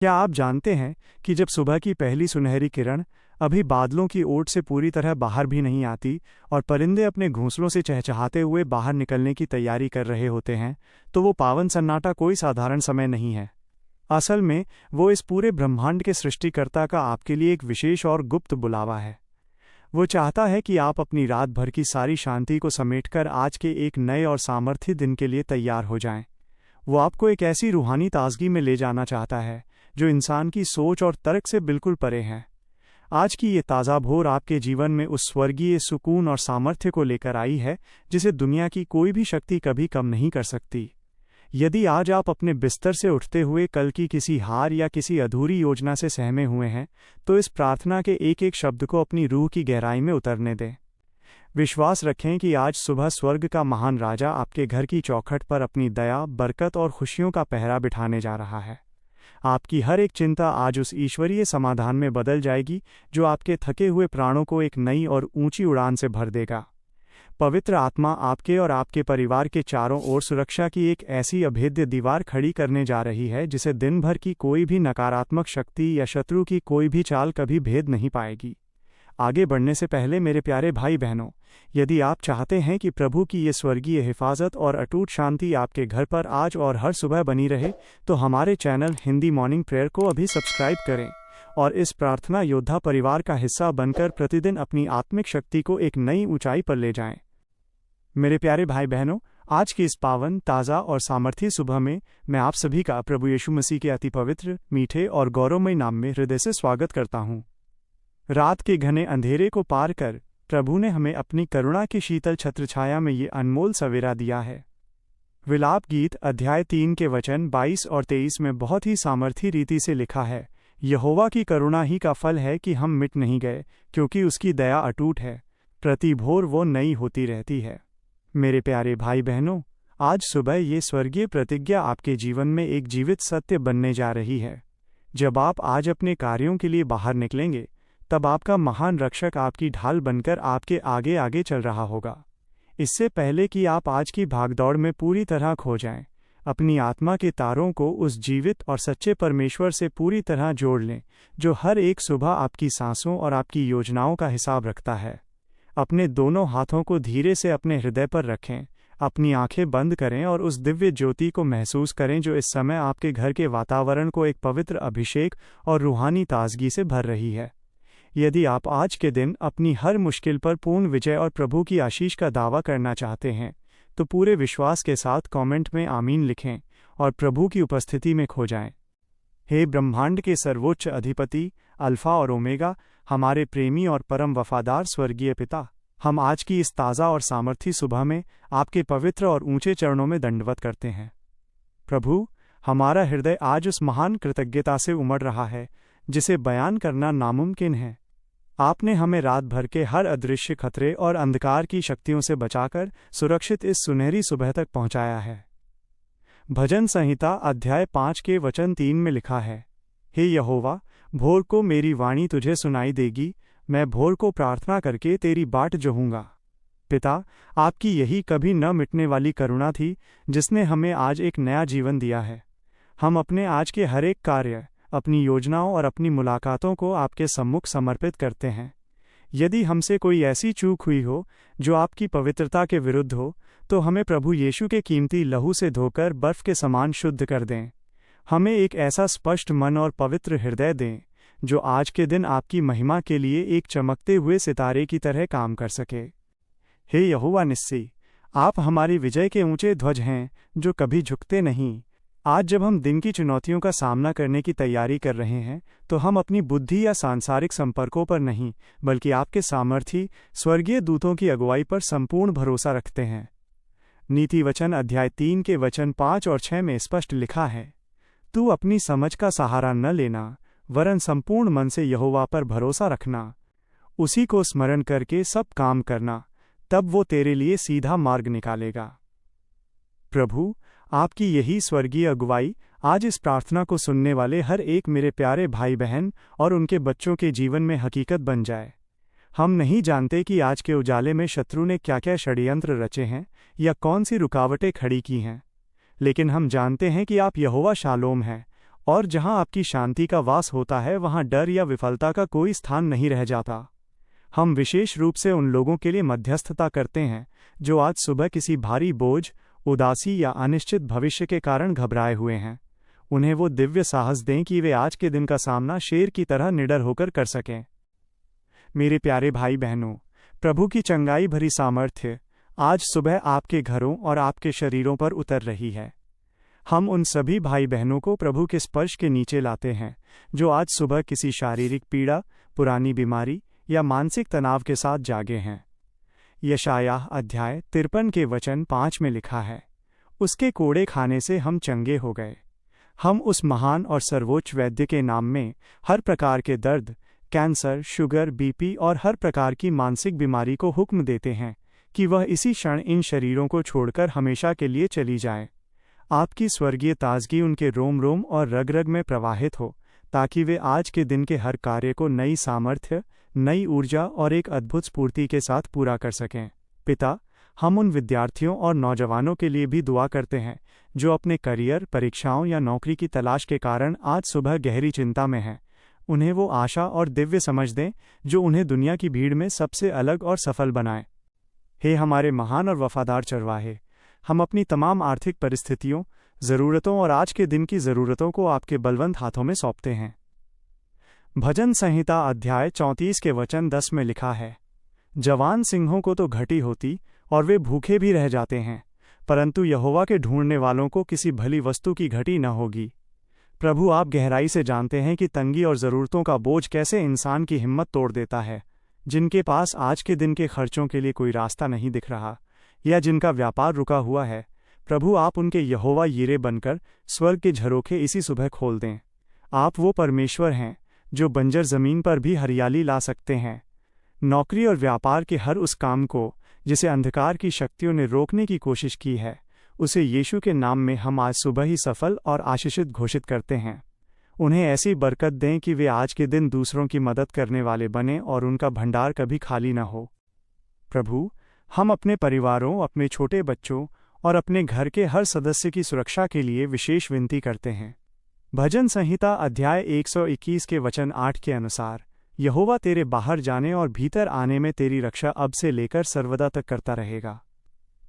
क्या आप जानते हैं कि जब सुबह की पहली सुनहरी किरण अभी बादलों की ओट से पूरी तरह बाहर भी नहीं आती और परिंदे अपने घोंसलों से चहचहाते हुए बाहर निकलने की तैयारी कर रहे होते हैं, तो वो पावन सन्नाटा कोई साधारण समय नहीं है। असल में वो इस पूरे ब्रह्मांड के सृष्टिकर्ता का आपके लिए एक विशेष और गुप्त बुलावा है। वो चाहता है कि आप अपनी रात भर की सारी शांति को समेटकर आज के एक नए और सामर्थ्य दिन के लिए तैयार हो जाएं। वो आपको एक ऐसी रूहानी ताजगी में ले जाना चाहता है जो इंसान की सोच और तर्क से बिल्कुल परे है। आज की ये ताज़ा भोर आपके जीवन में उस स्वर्गीय सुकून और सामर्थ्य को लेकर आई है जिसे दुनिया की कोई भी शक्ति कभी कम नहीं कर सकती। यदि आज आप अपने बिस्तर से उठते हुए कल की किसी हार या किसी अधूरी योजना से सहमे हुए हैं, तो इस प्रार्थना के एक एक शब्द को अपनी रूह की गहराई में उतरने दें। विश्वास रखें कि आज सुबह स्वर्ग का महान राजा आपके घर की चौखट पर अपनी दया, बरकत और खुशियों का पहरा बिठाने जा रहा है। आपकी हर एक चिंता आज उस ईश्वरीय समाधान में बदल जाएगी जो आपके थके हुए प्राणों को एक नई और ऊंची उड़ान से भर देगा। पवित्र आत्मा आपके और आपके परिवार के चारों ओर सुरक्षा की एक ऐसी अभेद्य दीवार खड़ी करने जा रही है जिसे दिन भर की कोई भी नकारात्मक शक्ति या शत्रु की कोई भी चाल कभी भेद नहीं पाएगी। आगे बढ़ने से पहले मेरे प्यारे भाई बहनों, यदि आप चाहते हैं कि प्रभु की ये स्वर्गीय हिफाजत और अटूट शांति आपके घर पर आज और हर सुबह बनी रहे, तो हमारे चैनल हिंदी मॉर्निंग प्रेयर को अभी सब्सक्राइब करें और इस प्रार्थना योद्धा परिवार का हिस्सा बनकर प्रतिदिन अपनी आत्मिक शक्ति को एक नई ऊंचाई पर ले जाएं। मेरे प्यारे भाई बहनों, आज की इस पावन, ताज़ा और सामर्थ्य सुबह में मैं आप सभी का प्रभु यीशु मसीह के अति पवित्र, मीठे और गौरवमय नाम में हृदय से स्वागत करता हूँ। रात के घने अंधेरे को पार कर प्रभु ने हमें अपनी करुणा की शीतल छत्रछाया में ये अनमोल सवेरा दिया है। विलाप गीत अध्याय 3 के वचन 22 और 23 में बहुत ही सामर्थी रीति से लिखा है, यहोवा की करुणा ही का फल है कि हम मिट नहीं गए, क्योंकि उसकी दया अटूट है, प्रति भोर वो नई होती रहती है। मेरे प्यारे भाई बहनों, आज सुबह ये स्वर्गीय प्रतिज्ञा आपके जीवन में एक जीवित सत्य बनने जा रही है। जब आप आज अपने कार्यों के लिए बाहर निकलेंगे, तब आपका महान रक्षक आपकी ढाल बनकर आपके आगे आगे चल रहा होगा। इससे पहले कि आप आज की भागदौड़ में पूरी तरह खो जाएं, अपनी आत्मा के तारों को उस जीवित और सच्चे परमेश्वर से पूरी तरह जोड़ लें, जो हर एक सुबह आपकी सांसों और आपकी योजनाओं का हिसाब रखता है। अपने दोनों हाथों को धीरे से अपने हृदय पर रखें, अपनी आंखें बंद करें और उस दिव्य ज्योति को महसूस करें जो इस समय आपके घर के वातावरण को एक पवित्र अभिषेक और रूहानी ताजगी से भर रही है। यदि आप आज के दिन अपनी हर मुश्किल पर पूर्ण विजय और प्रभु की आशीष का दावा करना चाहते हैं, तो पूरे विश्वास के साथ कमेंट में आमीन लिखें और प्रभु की उपस्थिति में खो जाएं। हे ब्रह्मांड के सर्वोच्च अधिपति, अल्फा और ओमेगा, हमारे प्रेमी और परम वफादार स्वर्गीय पिता, हम आज की इस ताज़ा और सामर्थी सुबह में आपके पवित्र और ऊंचे चरणों में दंडवत करते हैं। प्रभु, हमारा हृदय आज उस महान कृतज्ञता से उमड़ रहा है जिसे बयान करना नामुमकिन है। आपने हमें रात भर के हर अदृश्य खतरे और अंधकार की शक्तियों से बचाकर सुरक्षित इस सुनहरी सुबह तक पहुंचाया है। भजन संहिता अध्याय 5 के वचन 3 में लिखा है, हे यहोवा, भोर को मेरी वाणी तुझे सुनाई देगी, मैं भोर को प्रार्थना करके तेरी बाट जोहूँगा। पिता, आपकी यही कभी न मिटने वाली करुणा थी जिसने हमें आज एक नया जीवन दिया है। हम अपने आज के हर एक कार्य, अपनी योजनाओं और अपनी मुलाकातों को आपके सम्मुख समर्पित करते हैं। यदि हमसे कोई ऐसी चूक हुई हो जो आपकी पवित्रता के विरुद्ध हो, तो हमें प्रभु यीशु के कीमती लहू से धोकर बर्फ के समान शुद्ध कर दें। हमें एक ऐसा स्पष्ट मन और पवित्र हृदय दें जो आज के दिन आपकी महिमा के लिए एक चमकते हुए सितारे की तरह काम कर सके। हे यहोवा निस्सी, आप हमारी विजय के ऊंचे ध्वज हैं जो कभी झुकते नहीं। आज जब हम दिन की चुनौतियों का सामना करने की तैयारी कर रहे हैं, तो हम अपनी बुद्धि या सांसारिक संपर्कों पर नहीं, बल्कि आपके सामर्थी स्वर्गीय दूतों की अगुवाई पर संपूर्ण भरोसा रखते हैं। नीति वचन अध्याय 3 के वचन 5 और 6 में स्पष्ट लिखा है, तू अपनी समझ का सहारा न लेना, वरन संपूर्ण मन से यहोवा पर भरोसा रखना। उसी को स्मरण करके सब काम करना, तब वो तेरे लिए सीधा मार्ग निकालेगा। प्रभु, आपकी यही स्वर्गीय अगुवाई आज इस प्रार्थना को सुनने वाले हर एक मेरे प्यारे भाई बहन और उनके बच्चों के जीवन में हकीकत बन जाए। हम नहीं जानते कि आज के उजाले में शत्रु ने क्या क्या षड्यंत्र रचे हैं या कौन सी रुकावटें खड़ी की हैं, लेकिन हम जानते हैं कि आप यहोवा शालोम हैं और जहां आपकी शांति का वास होता है वहां डर या विफलता का कोई स्थान नहीं रह जाता। हम विशेष रूप से उन लोगों के लिए मध्यस्थता करते हैं जो आज सुबह किसी भारी बोझ, उदासी या अनिश्चित भविष्य के कारण घबराए हुए हैं। उन्हें वो दिव्य साहस दें कि वे आज के दिन का सामना शेर की तरह निडर होकर कर सकें। मेरे प्यारे भाई बहनों, प्रभु की चंगाई भरी सामर्थ्य आज सुबह आपके घरों और आपके शरीरों पर उतर रही है। हम उन सभी भाई बहनों को प्रभु के स्पर्श के नीचे लाते हैं जो आज सुबह किसी शारीरिक पीड़ा, पुरानी बीमारी या मानसिक तनाव के साथ जागे हैं। यशायाह अध्याय 53 के वचन 5 में लिखा है, उसके कोड़े खाने से हम चंगे हो गए। हम उस महान और सर्वोच्च वैद्य के नाम में हर प्रकार के दर्द, कैंसर, शुगर, बीपी और हर प्रकार की मानसिक बीमारी को हुक्म देते हैं कि वह इसी क्षण इन शरीरों को छोड़कर हमेशा के लिए चली जाए। आपकी स्वर्गीय ताजगी उनके रोम रोम और रग रग में प्रवाहित हो, ताकि वे आज के दिन के हर कार्य को नई सामर्थ्य, नई ऊर्जा और एक अद्भुत स्फूर्ति के साथ पूरा कर सकें। पिता, हम उन विद्यार्थियों और नौजवानों के लिए भी दुआ करते हैं जो अपने करियर, परीक्षाओं या नौकरी की तलाश के कारण आज सुबह गहरी चिंता में हैं। उन्हें वो आशा और दिव्य समझ दें जो उन्हें दुनिया की भीड़ में सबसे अलग और सफल बनाए। हे हमारे महान और वफादार चरवाहे, हम अपनी तमाम आर्थिक परिस्थितियों, ज़रूरतों और आज के दिन की ज़रूरतों को आपके बलवंत हाथों में सौंपते हैं। भजन संहिता अध्याय 34 के वचन 10 में लिखा है, जवान सिंहों को तो घटी होती और वे भूखे भी रह जाते हैं, परंतु यहोवा के ढूंढने वालों को किसी भली वस्तु की घटी न होगी। प्रभु, आप गहराई से जानते हैं कि तंगी और ज़रूरतों का बोझ कैसे इंसान की हिम्मत तोड़ देता है। जिनके पास आज के दिन के खर्चों के लिए कोई रास्ता नहीं दिख रहा या जिनका व्यापार रुका हुआ है, प्रभु आप उनके यहोवा यीरे बनकर स्वर्ग के झरोखे इसी सुबह खोल दें। आप वो परमेश्वर हैं जो बंजर ज़मीन पर भी हरियाली ला सकते हैं। नौकरी और व्यापार के हर उस काम को जिसे अंधकार की शक्तियों ने रोकने की कोशिश की है, उसे यीशु के नाम में हम आज सुबह ही सफल और आशीषित घोषित करते हैं। उन्हें ऐसी बरकत दें कि वे आज के दिन दूसरों की मदद करने वाले बने और उनका भंडार कभी खाली न हो। प्रभु, हम अपने परिवारों, अपने छोटे बच्चों और अपने घर के हर सदस्य की सुरक्षा के लिए विशेष विनती करते हैं। भजन संहिता अध्याय 121 के वचन 8 के अनुसार, यहोवा तेरे बाहर जाने और भीतर आने में तेरी रक्षा अब से लेकर सर्वदा तक करता रहेगा।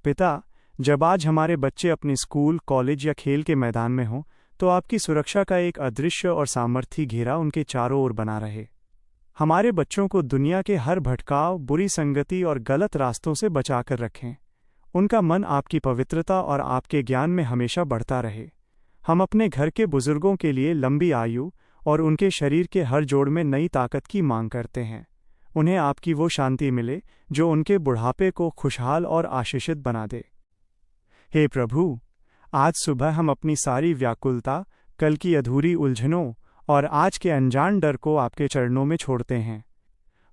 पिता, जब आज हमारे बच्चे अपने स्कूल, कॉलेज या खेल के मैदान में हों, तो आपकी सुरक्षा का एक अदृश्य और सामर्थी घेरा उनके चारों ओर बना रहे। हमारे बच्चों को दुनिया के हर भटकाव, बुरी संगति और गलत रास्तों से बचाकर रखें। उनका मन आपकी पवित्रता और आपके ज्ञान में हमेशा बढ़ता रहे। हम अपने घर के बुजुर्गों के लिए लंबी आयु और उनके शरीर के हर जोड़ में नई ताकत की मांग करते हैं। उन्हें आपकी वो शांति मिले जो उनके बुढ़ापे को खुशहाल और आशीषित बना दे। हे प्रभु, आज सुबह हम अपनी सारी व्याकुलता, कल की अधूरी उलझनों और आज के अनजान डर को आपके चरणों में छोड़ते हैं।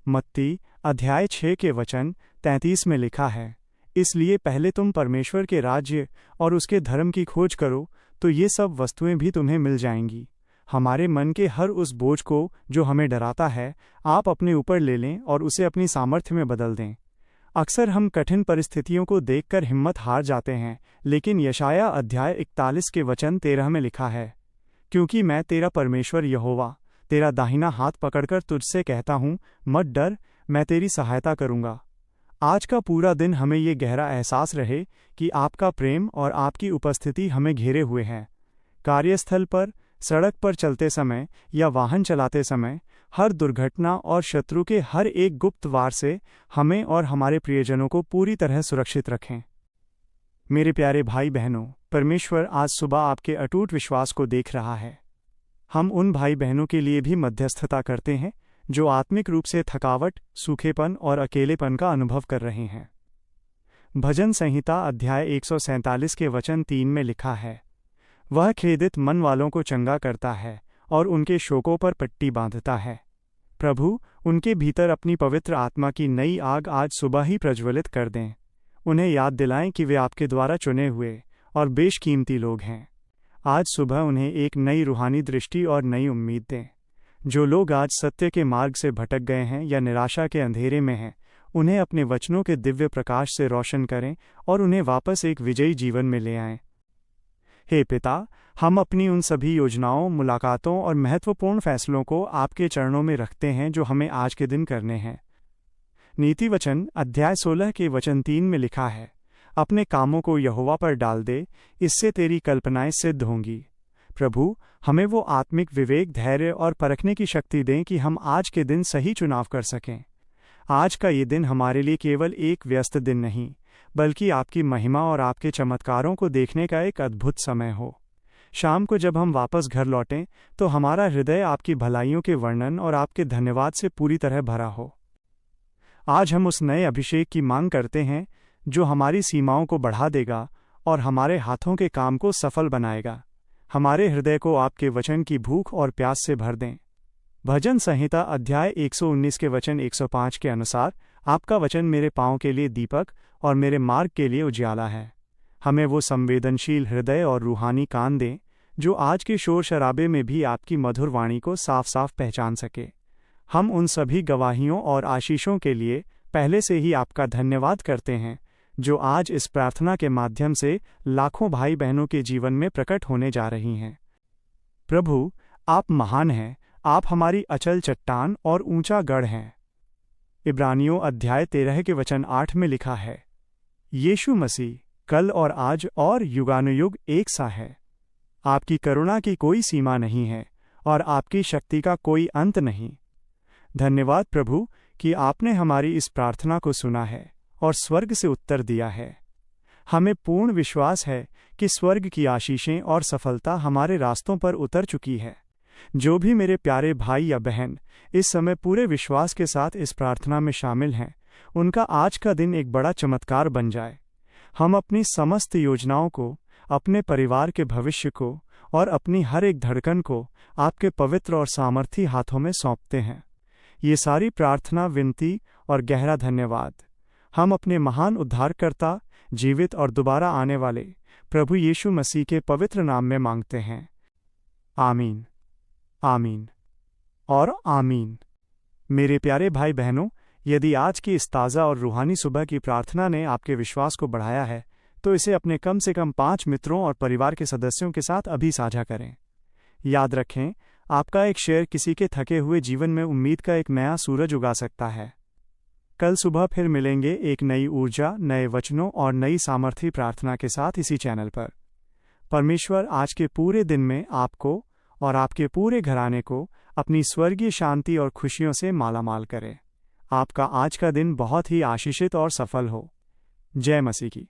मत्ती अध्याय 6 के वचन 33 में लिखा है, इसलिए पहले तुम परमेश्वर के राज्य और उसके धर्म की खोज करो, तो ये सब वस्तुएं भी तुम्हें मिल जाएंगी। हमारे मन के हर उस बोझ को जो हमें डराता है, आप अपने ऊपर ले लें और उसे अपनी सामर्थ्य में बदल दें। अक्सर हम कठिन परिस्थितियों को देखकर हिम्मत हार जाते हैं, लेकिन यशाया अध्याय 41 के वचन 13 में लिखा है, क्योंकि मैं तेरा परमेश्वर यहोवा तेरा दाहिना हाथ पकड़कर तुझसे कहता हूँ, मत डर, मैं तेरी सहायता करूँगा। आज का पूरा दिन हमें ये गहरा एहसास रहे कि आपका प्रेम और आपकी उपस्थिति हमें घेरे हुए है। कार्यस्थल पर, सड़क पर चलते समय या वाहन चलाते समय, हर दुर्घटना और शत्रु के हर एक गुप्त वार से हमें और हमारे प्रियजनों को पूरी तरह सुरक्षित रखें। मेरे प्यारे भाई बहनों, परमेश्वर आज सुबह आपके अटूट विश्वास को देख रहा है। हम उन भाई बहनों के लिए भी मध्यस्थता करते हैं जो आत्मिक रूप से थकावट, सूखेपन और अकेलेपन का अनुभव कर रहे हैं। भजन संहिता अध्याय 147 के वचन 3 में लिखा है, वह खेदित मन वालों को चंगा करता है और उनके शोकों पर पट्टी बांधता है। प्रभु, उनके भीतर अपनी पवित्र आत्मा की नई आग आज सुबह ही प्रज्वलित कर दें। उन्हें याद दिलाएं कि वे आपके द्वारा चुने हुए और बेशकीमती लोग हैं। आज सुबह उन्हें एक नई रूहानी दृष्टि और नई उम्मीद दें। जो लोग आज सत्य के मार्ग से भटक गए हैं या निराशा के अंधेरे में हैं, उन्हें अपने वचनों के दिव्य प्रकाश से रोशन करें और उन्हें वापस एक विजयी जीवन में ले आएं। हे पिता, हम अपनी उन सभी योजनाओं, मुलाकातों और महत्वपूर्ण फैसलों को आपके चरणों में रखते हैं जो हमें आज के दिन करने हैं। नीति वचन अध्याय 16 के वचन 3 में लिखा है, अपने कामों को यहोवा पर डाल दे, इससे तेरी कल्पनाएं सिद्ध होंगी। प्रभु, हमें वो आत्मिक विवेक, धैर्य और परखने की शक्ति दें कि हम आज के दिन सही चुनाव कर सकें। आज का ये दिन हमारे लिए केवल एक व्यस्त दिन नहीं, बल्कि आपकी महिमा और आपके चमत्कारों को देखने का एक अद्भुत समय हो। शाम को जब हम वापस घर लौटें तो हमारा हृदय आपकी भलाइयों के वर्णन और आपके धन्यवाद से पूरी तरह भरा हो। आज हम उस नए अभिषेक की मांग करते हैं जो हमारी सीमाओं को बढ़ा देगा और हमारे हाथों के काम को सफल बनाएगा। हमारे हृदय को आपके वचन की भूख और प्यास से भर दें। भजन संहिता अध्याय 119 के वचन 105 के अनुसार, आपका वचन मेरे पाँव के लिए दीपक और मेरे मार्ग के लिए उजियाला है। हमें वो संवेदनशील हृदय और रूहानी कान दें जो आज के शोर शराबे में भी आपकी मधुर वाणी को साफ साफ पहचान सके। हम उन सभी गवाहियों और आशीषों के लिए पहले से ही आपका धन्यवाद करते हैं जो आज इस प्रार्थना के माध्यम से लाखों भाई बहनों के जीवन में प्रकट होने जा रही हैं। प्रभु, आप महान हैं, आप हमारी अचल चट्टान और ऊंचा गढ़ हैं। इब्रानियों अध्याय 13 के वचन 8 में लिखा है, यीशु मसीह कल और आज और युगानुयुग एक सा है। आपकी करुणा की कोई सीमा नहीं है और आपकी शक्ति का कोई अंत नहीं। धन्यवाद प्रभु कि आपने हमारी इस प्रार्थना को सुना है और स्वर्ग से उत्तर दिया है। हमें पूर्ण विश्वास है कि स्वर्ग की आशीषें और सफलता हमारे रास्तों पर उतर चुकी है। जो भी मेरे प्यारे भाई या बहन इस समय पूरे विश्वास के साथ इस प्रार्थना में शामिल हैं, उनका आज का दिन एक बड़ा चमत्कार बन जाए। हम अपनी समस्त योजनाओं को, अपने परिवार के भविष्य को और अपनी हर एक धड़कन को आपके पवित्र और सामर्थी हाथों में सौंपते हैं। ये सारी प्रार्थना, विनती और गहरा धन्यवाद हम अपने महान उद्धारकर्ता, जीवित और दोबारा आने वाले प्रभु यीशु मसीह के पवित्र नाम में मांगते हैं। आमीन, आमीन और आमीन। मेरे प्यारे भाई बहनों, यदि आज की इस ताज़ा और रूहानी सुबह की प्रार्थना ने आपके विश्वास को बढ़ाया है, तो इसे अपने कम से कम 5 मित्रों और परिवार के सदस्यों के साथ अभी साझा करें। याद रखें, आपका एक शेयर किसी के थके हुए जीवन में उम्मीद का एक नया सूरज उगा सकता है। कल सुबह फिर मिलेंगे एक नई ऊर्जा, नए वचनों और नई सामर्थी प्रार्थना के साथ इसी चैनल पर। परमेश्वर आज के पूरे दिन में आपको और आपके पूरे घराने को अपनी स्वर्गीय शांति और खुशियों से मालामाल करे। आपका आज का दिन बहुत ही आशीषित और सफल हो। जय मसीह की।